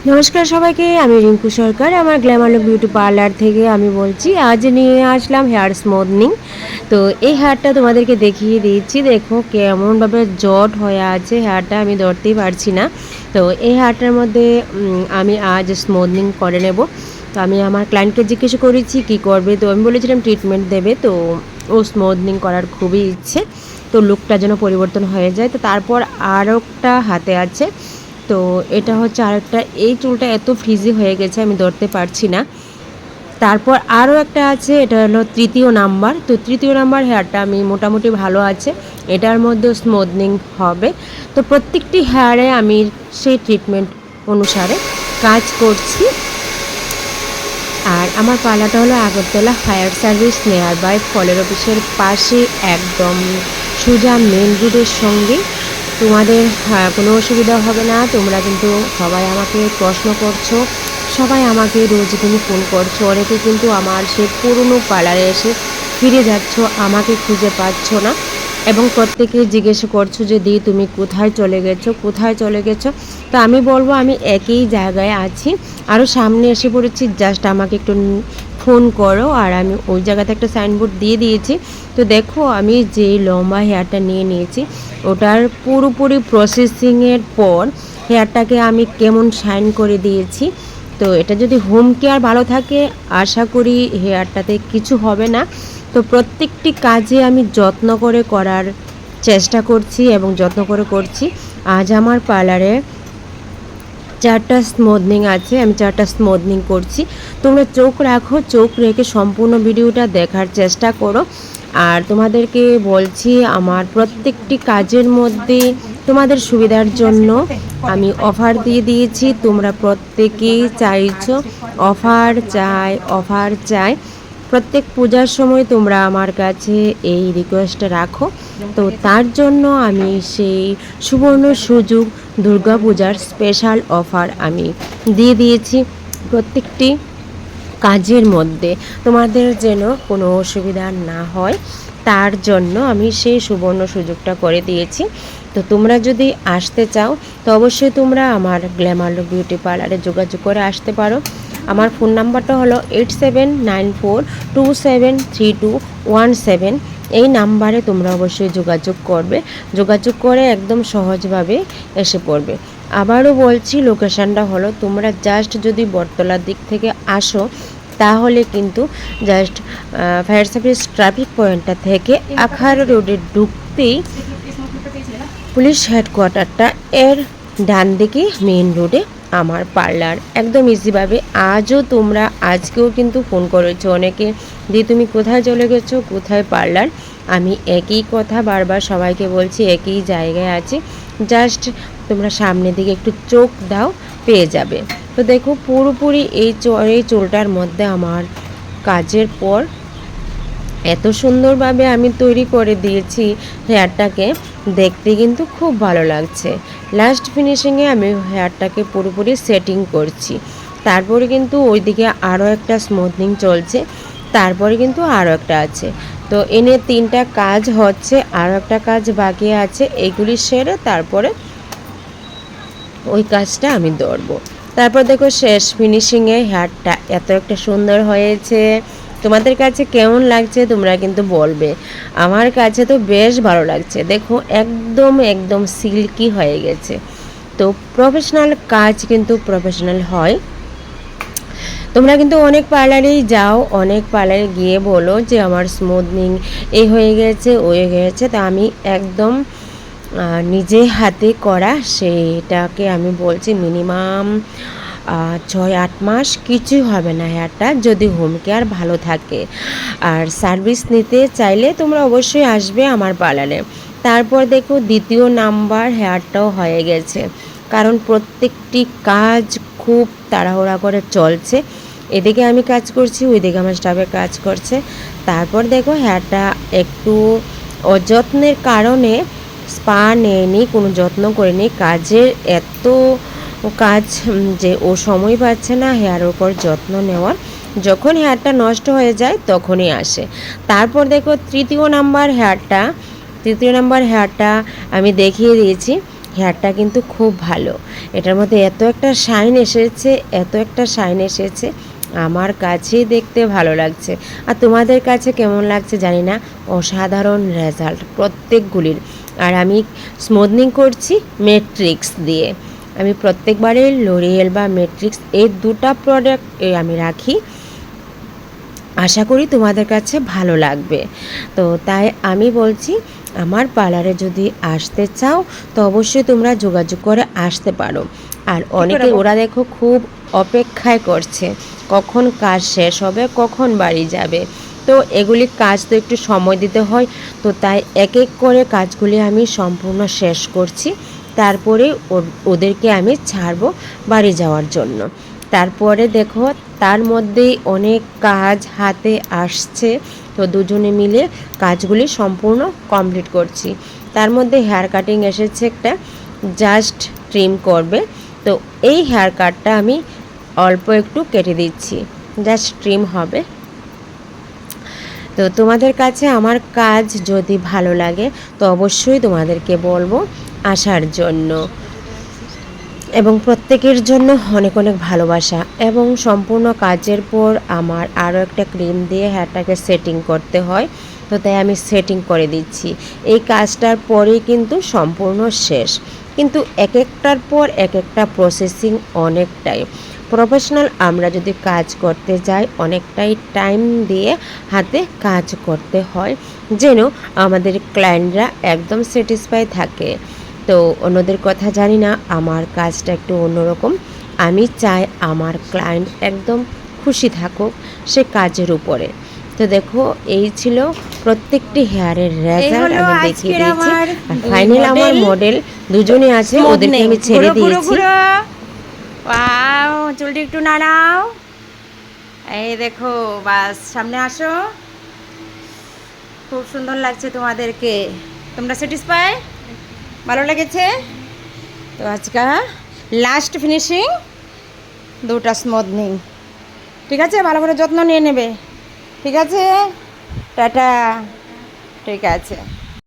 নমস্কার সবাইকে, আমি রিঙ্কু সরকার। আমার গ্ল্যামার লুক বিউটি পার্লার থেকে আমি বলছি। আজ নিয়ে আসলাম হেয়ার স্মুথনিং। তো এই হেয়ারটা তোমাদেরকে দেখিয়ে দিচ্ছি। দেখো কেমনভাবে জট হয়ে আছে হেয়ারটা, আমি ধরতেই পারছি না। তো এই হেয়ারটার মধ্যে আমি আজ স্মুথনিং করে নেব। তো আমি আমার ক্লায়েন্টকে জিজ্ঞেস করেছি কি করবে, তো আমি বলেছিলাম ট্রিটমেন্ট দেবে। তো ও স্মুথনিং করার খুবই ইচ্ছে, তো লুকটা যেন পরিবর্তন হয়ে যায়। তো তারপর আরও একটা হাতে আছে, তো এটা হচ্ছে আরেকটা। এই চুলটা এত ফ্রিজি হয়ে গেছে আমি ধরতে পারছি না। তারপর আরও একটা আছে, এটা হলো তৃতীয় নাম্বার। তো তৃতীয় নাম্বার হেয়ারটা আমি মোটামুটি ভালো আছে, এটার মধ্যে স্মুথনিং হবে। তো প্রত্যেকটি হেয়ারে আমি সেই ট্রিটমেন্ট অনুসারে কাজ করছি। আর আমার পার্লারটা হলো Agartala fire service nearby ফলের অফিসের পাশে, একদম সোজা মেন রোডের সঙ্গে। তোমাদের কোনো অসুবিধা হবে না। তোমরা কিন্তু সবাই আমাকে প্রশ্ন করছো, সবাই আমাকে রোজ দিনই ফোন করছো। অনেকে কিন্তু আমার সেই পুরনো পার্লারে এসে ফিরে যাচ্ছ, আমাকে খুঁজে পাচ্ছ না, এবং প্রত্যেকে জিজ্ঞেস করছো যে দি তুমি কোথায় চলে গেছো, কোথায় চলে গেছো। তো আমি বলবো আমি একই জায়গায় আছি, আরও সামনে এসে পড়েছি। জাস্ট আমাকে একটু ফোন করো। আর আমি ওই জায়গাতে একটা সাইনবোর্ড দিয়ে দিয়েছি। তো দেখো আমি যে লম্বা হেয়ারটা নিয়ে নিয়েছি, ওটার পুরোপুরি প্রসেসিংয়ের পর হেয়ারটাকে আমি কেমন শাইন করে দিয়েছি। তো এটা যদি হোম কেয়ার ভালো থাকে, আশা করি হেয়ারটাতে কিছু হবে না। তো প্রত্যেকটি কাজে আমি যত্ন করে করার চেষ্টা করছি এবং যত্ন করে করছি। আজ আমার পার্লারে 4টা স্মুথনিং আছে, আমি 4টা স্মুথনিং করছি। তোমরা চোখ রাখো, চোখ রেখে সম্পূর্ণ ভিডিওটা দেখার চেষ্টা করো। আর তোমাদেরকে বলছি আমার প্রত্যেকটি কাজের মধ্যে তোমাদের সুবিধার জন্য আমি অফার দিয়ে দিয়েছি। তোমরা প্রত্যেকেই চাইছো অফার চাই, অফার চাই। প্রত্যেক পূজার সময় তোমরা আমার কাছে এই রিকোয়েস্টটা রাখো। তো তার জন্য আমি সেই সুবর্ণ সুযোগ দুর্গা পূজার স্পেশাল অফার আমি দিয়ে দিয়েছি। প্রত্যেকটি কাজের মধ্যে তোমাদের যেন কোনো অসুবিধা না হয়, তার জন্য আমি সেই সুবর্ণ সুযোগটা করে দিয়েছি। তো তোমরা যদি আসতে চাও তো অবশ্যই তোমরা আমার গ্ল্যামার লুক বিউটি পার্লারে যোগাযোগ করে আসতে পারো। আমার ফোন নাম্বারটা হলো 8794273217। এই নাম্বারে তোমরা অবশ্যই যোগাযোগ করবে, যোগাযোগ করে একদম সহজভাবে এসে পড়বে। আবারও বলছি লোকেশানটা হলো, তোমরা জাস্ট যদি বটতলার দিক থেকে আসো তাহলে কিন্তু জাস্ট ফায়ার সার্ভিস ট্রাফিক পয়েন্টটা থেকে আখার রোডে ঢুকতেই পুলিশ হেডকোয়ার্টারটা এর ডান দিকে মেন রোডে আমার পার্লার, একদম ইজিভাবে। আজও তোমরা আজকেও কিন্তু ফোন করেছো অনেকে, দিয়ে তুমি কোথায় চলে গেছো, কোথায় পার্লার। আমি একই কথা বারবার সবাইকে বলছি, একই জায়গায় আছি। জাস্ট তোমরা সামনের দিকে একটু চোখ দাও, পেয়ে যাবে। তো দেখো পুরোপুরি এই চুলটার মধ্যে আমার কাজের পর এত সুন্দরভাবে আমি তৈরি করে দিয়েছি হেয়ারটাকে, দেখতে কিন্তু খুব ভালো লাগছে। লাস্ট ফিনিশিংয়ে আমি হেয়ারটাকে পুরোপুরি সেটিং করছি। তারপরে কিন্তু ওইদিকে আরও একটা স্মুথনিং চলছে, তারপরে কিন্তু আরও একটা আছে। তো এনে 3টা কাজ হচ্ছে, আরও একটা কাজ বাকি আছে। এগুলি সেরে তারপরে ওই কাজটা আমি ধরবো। তারপর দেখো শেষ ফিনিশিংয়ে হেয়ারটা এত একটা সুন্দর হয়েছে। তোমাদের কাছে কেমন লাগছে তোমরা কিন্তু বলবে। আমার কাছে তো বেশ ভালো লাগছে। দেখো একদম একদম সিল্কি হয়ে গেছে। তো প্রফেশনাল কাজ কিন্তু প্রফেশনাল হয়। তোমরা কিন্তু অনেক পার্লারেই যাও, অনেক পার্লারে গিয়ে বলো যে আমার স্মুথনিং এই হয়ে গেছে, ওই হয়ে গেছে। তা আমি একদম নিজে হাতে করা, সেটাকে আমি বলছি মিনিমাম 6-8 মাস কিছুই হবে না হেয়ারটা, যদি হোম কেয়ার ভালো থাকে। আর সার্ভিস নিতে চাইলে তোমরা অবশ্যই আসবে আমার পার্লারে। তারপর দেখো দ্বিতীয় নাম্বার হেয়ারটাও হয়ে গেছে, কারণ প্রত্যেকটি কাজ খুব তাড়াহুড়া করে চলছে। এদিকে আমি কাজ করছি, ওইদিকে আমার স্টাফে কাজ করছে। তারপর দেখো হেয়ারটা একটু অযত্নের কারণে স্পা নেয়নি, কোনো যত্ন করেনি। কাজের এত কাজ যে ও সময় পাচ্ছে না হেয়ারের উপর যত্ন নেওয়ার। যখন হেয়ারটা নষ্ট হয়ে যায় তখনই আসে। তারপর দেখো তৃতীয় নাম্বার হেয়ারটা আমি দেখিয়ে দিয়েছি। হেয়ারটা কিন্তু খুব ভালো। এটার মধ্যে এত একটা শাইন এসেছে, আমার কাছেই দেখতে ভালো লাগছে। আর তোমাদের কাছে কেমন লাগছে জানি না, অসাধারণ রেজাল্ট প্রত্যেকগুলির। আর আমি স্মুথনিং করছি ম্যাট্রিক্স দিয়ে। আমি প্রত্যেকবারে লরিয়েল বা ম্যাট্রিক্স এই দুটো প্রোডাক্ট আমি রাখি, আশা করি তোমাদের কাছে ভালো লাগবে। তো তাই আমি বলছি, আমার পার্লারে যদি আসতে চাও তো অবশ্যই তোমরা যোগাযোগ করে আসতে পারো। আর অনেকে ওরা দেখো খুব অপেক্ষায় করছে কখন কাজ শেষ হবে, কখন বাড়ি যাবে। তো এগুলি কাজ তো একটু সময় দিতে হয়, তো তাই এক এক করে কাজগুলি আমি সম্পূর্ণ শেষ করছি, তারপরে ওদেরকে আমি ছাড়বো বাড়ি যাওয়ার জন্য। তারপরে দেখো তার মধ্যেই অনেক কাজ হাতে আসছে, তো দুজনে মিলে কাজগুলি সম্পূর্ণ কমপ্লিট করছি। তার মধ্যে হেয়ার কাটিং এসেছে একটা, জাস্ট ট্রিম করবে। তো এই হেয়ার কাটটা আমি অল্প একটু কেটে দিচ্ছি, জাস্ট ট্রিম হবে। তো তোমাদের কাছে আমার কাজ যদি ভালো লাগে তো অবশ্যই তোমাদেরকে বলবো আসার জন্য। এবং প্রত্যেকের জন্য অনেক অনেক ভালোবাসা। এবং সম্পূর্ণ কাজের পর আমার আরও একটা ক্রিম দিয়ে হেয়ারটাকে সেটিং করতে হয়, তো তাই আমি সেটিং করে দিচ্ছি। এই কাজটার পরেই কিন্তু সম্পূর্ণ শেষ। কিন্তু এক একটার পর এক একটা প্রসেসিং অনেকটাই প্রফেশনাল। আমরা যদি কাজ করতে যাই অনেকটাই টাইম দিয়ে হাতে কাজ করতে হয়, যেন আমাদের ক্লায়েন্টরা একদম স্যাটিসফাই থাকে। তো অন্যদের কথা জানি না, আমার কাজটা একটু অন্যরকম। আমি চাই আমার ক্লায়েন্ট একদম খুশি থাকুক সে কাজের উপরে। তো দেখো এই ছিল প্রত্যেকটি হেয়ারের রেজাল্ট আমি দেখিয়ে দিয়েছি। আর ফাইনাল আমার মডেল দুজনে আছে, ওদেরকে আমি ছেড়ে দিয়েছি। ওয়াও, চুলটি একটু নাড়াও। এই দেখো, বাস সামনে আসো। খুব সুন্দর লাগছে তোমাদেরকে। তোমরা স্যাটিসফাই? ভালো লেগেছে? তো আজকে লাস্ট ফিনিশিং, দুটা স্মুথনিং। ঠিক আছে, ভালো করে যত্ন নিয়ে নেবে। ঠিক আছে, টাটা। ঠিক আছে।